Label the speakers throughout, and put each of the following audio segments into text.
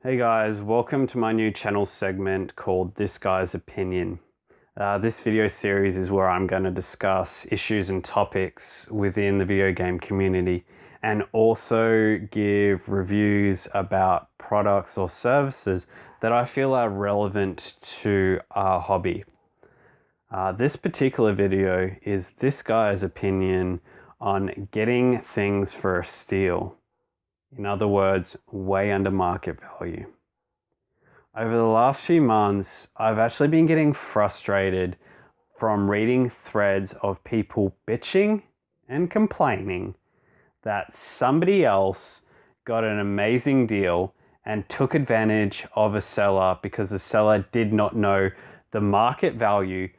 Speaker 1: Hey guys, welcome to my new channel segment called This Guy's Opinion. This video series is where I'm going to discuss issues and topics within the video game community and also give reviews about products or services that I feel are relevant to our hobby. This particular video is this guy's opinion on getting things for a steal. In other words, way under market value. Over the last few months, I've actually been getting frustrated from reading threads of people bitching and complaining that somebody else got an amazing deal and took advantage of a seller because the seller did not know the market value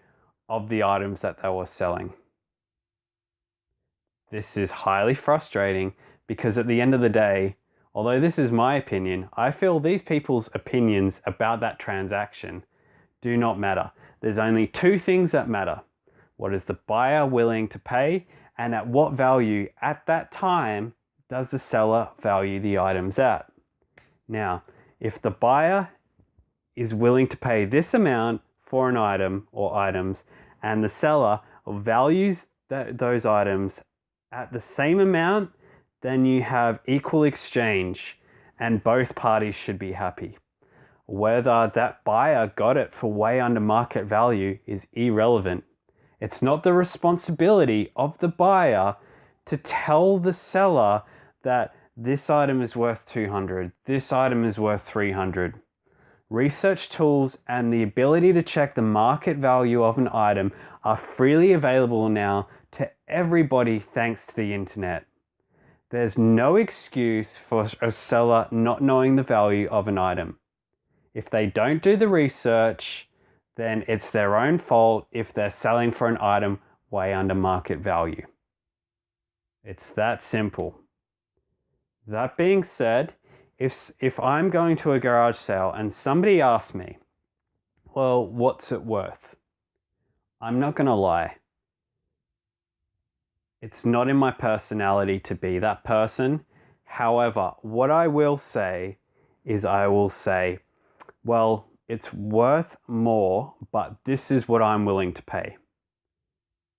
Speaker 1: of the items that they were selling. This is highly frustrating because at the end of the day, although this is my opinion, I feel these people's opinions about that transaction do not matter. There's only two things that matter. What is the buyer willing to pay, and at what value at that time does the seller value the items at? Now, if the buyer is willing to pay this amount for an item or items, and the seller values those items at the same amount, then you have equal exchange and both parties should be happy. Whether that buyer got it for way under market value is irrelevant. It's not the responsibility of the buyer to tell the seller that this item is worth 200, this item is worth 300. Research tools and the ability to check the market value of an item are freely available now to everybody thanks to the internet. There's no excuse for a seller not knowing the value of an item. If they don't do the research, then it's their own fault if they're selling for an item way under market value. It's that simple. That being said, if I'm going to a garage sale and somebody asks me, well, what's it worth? I'm not going to lie. It's not in my personality to be that person. However, what I will say is I will say, well, it's worth more, but this is what I'm willing to pay.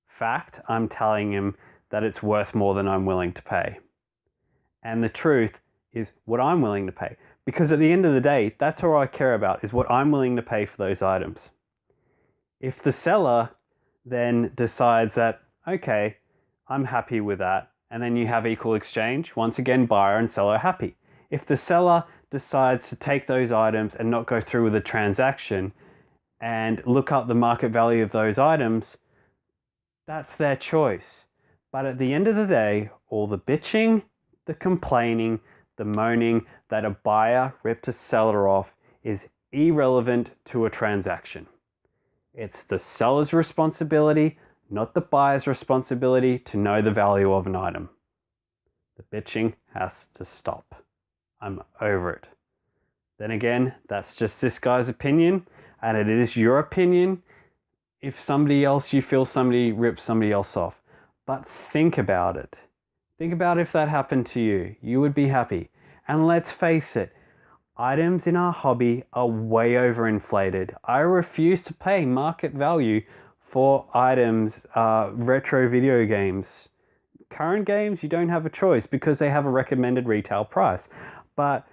Speaker 1: Fact, I'm telling him that it's worth more than I'm willing to pay. And the truth is what I'm willing to pay. Because at the end of the day, that's all I care about, is what I'm willing to pay for those items. If the seller then decides that, okay, I'm happy with that, and then you have equal exchange, once again, buyer and seller are happy. If the seller decides to take those items and not go through with the transaction and look up the market value of those items, that's their choice. But at the end of the day, all the bitching, the complaining, the moaning that a buyer ripped a seller off is irrelevant to a transaction. It's the seller's responsibility, not the buyer's responsibility, to know the value of an item. The bitching has to stop. I'm over it. Then again, that's just this guy's opinion, and it is your opinion if you feel somebody ripped somebody else off. But think about it. Think about if that happened to you. You would be happy. And let's face it, items in our hobby are way overinflated. I refuse to pay market value for items, retro video games. Current games, you don't have a choice because they have a recommended retail price. But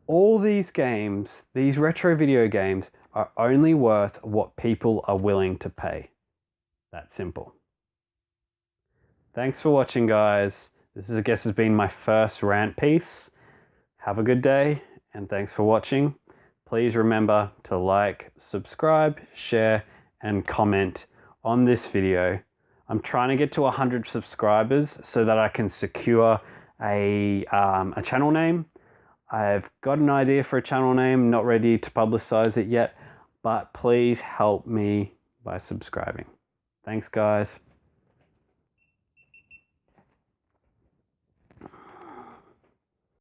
Speaker 1: all these games, these retro video games, are only worth what people are willing to pay. That simple. Thanks for watching, guys. This, I guess, has been my first rant piece. Have a good day, and thanks for watching. Please remember to like, subscribe, share, and comment on this video. I'm trying to get to 100 subscribers so that I can secure a channel name. I've got an idea for a channel name, not ready to publicize it yet, but please help me by subscribing. Thanks, guys.